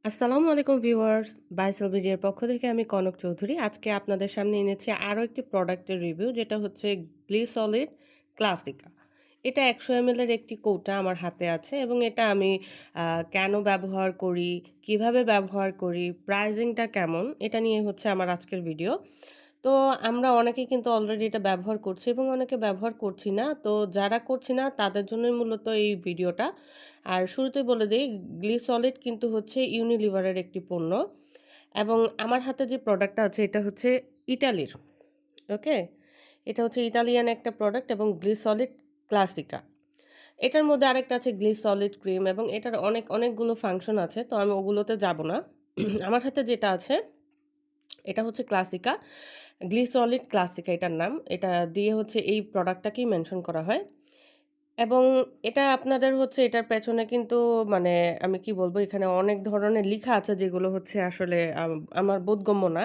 আসসালামু আলাইকুম ভিউয়ার্স, বাইসেল ভিডিওর পক্ষ থেকে আমি কনক চৌধুরী। আজকে আপনাদের সামনে এনেছি আরও একটি প্রোডাক্টের রিভিউ যেটা হচ্ছে গ্লিসলিড ক্লাসিকা। এটা 100 ml এর একটি কৌটা আমার হাতে আছে এবং এটা আমি কেন ব্যবহার করি, কিভাবে ব্যবহার করি, প্রাইজিংটা কেমন এটা নিয়ে হচ্ছে আমার আজকের ভিডিও। তো আমরা অনেকেই কিন্তু অলরেডি এটা ব্যবহার করছি এবং অনেকে ব্যবহার করছি না। তো যারা করছি না তাদের জন্যই মূলত এই ভিডিওটা। আর শুরুতেই বলে দেই গ্লিসলিড কিন্তু হচ্ছে ইউনিলিভারের একটি পণ্য এবং আমার হাতে যে প্রোডাক্টটা আছে এটা হচ্ছে ইটালির। ওকে? এটা হচ্ছে ইটালিয়ান একটা প্রোডাক্ট এবং গ্লিসলিড ক্লাসিকা। এটার মধ্যে আরেকটা আছে গ্লিসলিড ক্রিম এবং এটার অনেকগুলো ফাংশন আছে। তো আমি ওগুলোতে যাব না। আমার হাতে যেটা আছে এটা হচ্ছে ক্লাসিকা। গ্লিসলিড ক্লাসিকা এটার নাম। এটা দিয়ে হচ্ছে এই প্রোডাক্টটাকেই মেনশন করা হয়। এবং এটা আপনাদের হচ্ছে এটার পেছনে কিন্তু মানে আমি কি বলবো এখানে অনেক ধরনের লিখা আছে যেগুলো হচ্ছে আসলে আমার বোধগম্য না।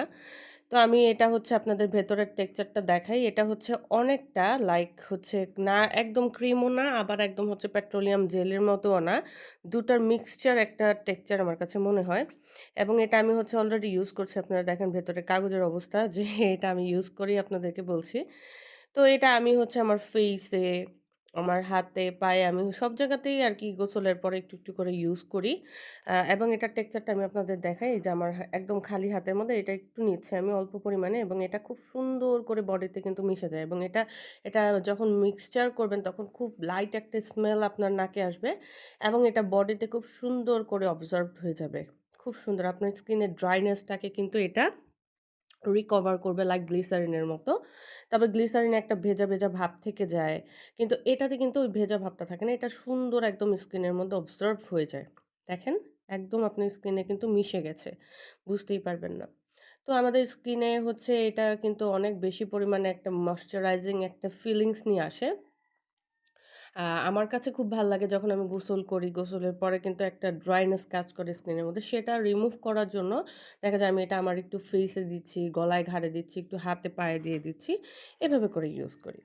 তো আমি এটা হচ্ছে আপনাদের ভেতরের টেক্সচারটা দেখাই। এটা হচ্ছে অনেকটা লাইক হচ্ছে না একদম ক্রিমও না আবার একদম হচ্ছে পেট্রোলিয়াম জেলের মতোও না। ২ টার মিক্সচার একটা টেক্সচার আমার কাছে মনে হয়। এবং এটা আমি হচ্ছে অলরেডি ইউজ করছি। আপনারা দেখেন ভেতরে কাগজের অবস্থা যে এটা আমি ইউজ করি আপনাদেরকে বলছি। তো এটা আমি হচ্ছে আমার ফেইসে, আমার হাতে, পায়ে আমি সব জায়গাতেই আরকি গোসলের পরে একটু করে ইউজ করি। এবং এটার টেক্সচারটা আমি আপনাদের দেখাই। এই যে আমার একদম খালি হাতের মধ্যে এটা একটু নিচ্ছি আমি অল্প পরিমাণে এবং এটা খুব সুন্দর করে বডিতে কিন্তু মিশে যায় এবং এটা যখন মিক্সচার করবেন তখন খুব লাইট একটা স্মেল আপনার নাকে আসবে এবং এটা বডিতে খুব সুন্দর করে অবজর্ভড হয়ে যাবে। খুব সুন্দর আপনার স্কিনের ড্রাইনেসটাকে কিন্তু এটা রিকভার করবে লাইক গ্লিসারিনের মতো। তবে গ্লিসারিনে একটা ভেজা ভাব থেকে যায়। কিন্তু এটাতে কিন্তু ওই ভেজা ভাবটা থাকে না। এটা সুন্দর একদম স্কিনের মধ্যে অবজর্ভ হয়ে যায়। দেখেন? একদম আপনার স্কিনে কিন্তু মিশে গেছে। বুঝতেই পারবেন না। তো আমাদের স্কিনে হচ্ছে এটা কিন্তু অনেক বেশি পরিমাণে একটা ময়েশ্চারাইজিং একটা ফিলিংস নিয়ে আসে। আমার কাছে খুব ভাল লাগে যখন আমি গোসল করি। গোসলের পরে কিন্তু একটা ড্রাইনেস কাজ করে স্কিনের মধ্যে। সেটা রিমুভ করার জন্য দেখা যায় আমি এটা আমার একটু ফেইসে দিচ্ছি, গলায় ঘাড়ে দিচ্ছি, একটু হাতে পায়ে দিয়ে দিচ্ছি। এভাবে করে ইউজ করি।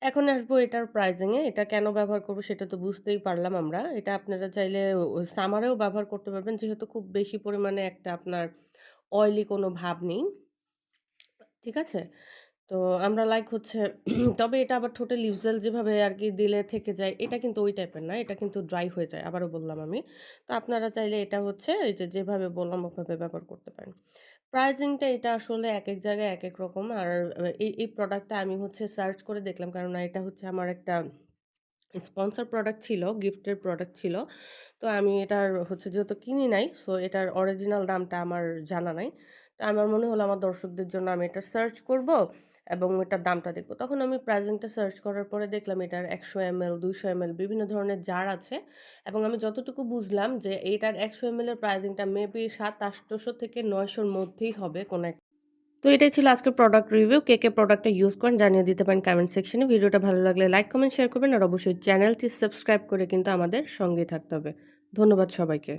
এখন আসবো এটার প্রাইজিং এ। এটা কেন ব্যবহার করব সেটা তো বুঝতেই পারলাম আমরা। এটা আপনারা চাইলে সামারেও ব্যবহার করতে পারবেন যেহেতু খুব বেশি পরিমাণে একটা আপনার অয়েলি কোনো ভাব নেই। ঠিক আছে? তো আমরা লাইক হচ্ছে তবে এটা আবার ঠোঁটে লিপ জেল যেভাবে আরকি দিলে থেকে যায়, এটা কিন্তু ওই টাইপের না। এটা কিন্তু ড্রাই হয়ে যায়। আবারও বললাম আমি। তো আপনারা চাইলে এটা হচ্ছে এই যে যেভাবে বললাম ওভাবে ব্যবহার করতে পারেন। প্রাইজিংটা এটা আসলে একেক জায়গায় একেক রকম। আর এই প্রোডাক্টটা আমি হচ্ছে সার্চ করে দেখলাম। কেননা এটা হচ্ছে আমার একটা স্পন্সর প্রোডাক্ট ছিল, গিফটের প্রোডাক্ট ছিল। তো আমি এটার হচ্ছে যেহেতু কিনি নাই, সো এটার অরিজিনাল দামটা আমার জানা নাই। তো আমার মনে হলো আমার দর্শকদের জন্য আমি এটা সার্চ করব এবং এটার দামটা দেখব। তখন আমি প্রাইজিংটা সার্চ করার পরে দেখলাম এটার ১০০ ml, ২০০ ml বিভিন্ন ধরনের জার আছে এবং আমি যতটুকু বুঝলাম যে এটার ১০০ ml এর প্রাইজিংটা মেবি ৭00-৮০০ থেকে ৯০০ র মধ্যেই হবে কোন এক তো এটাই ছিল আজকের প্রোডাক্ট রিভিউ। কে প্রোডাক্টটা ইউজ করেন জানিয়ে দিতে পারেন কমেন্ট সেকশনে। ভিডিওটা ভালো লাগলে লাইক, কমেন্ট, শেয়ার করবেন আর অবশ্যই চ্যানেলটি সাবস্ক্রাইব করে কিন্তু আমাদের সঙ্গেই থাকতে হবে। ধন্যবাদ সবাইকে।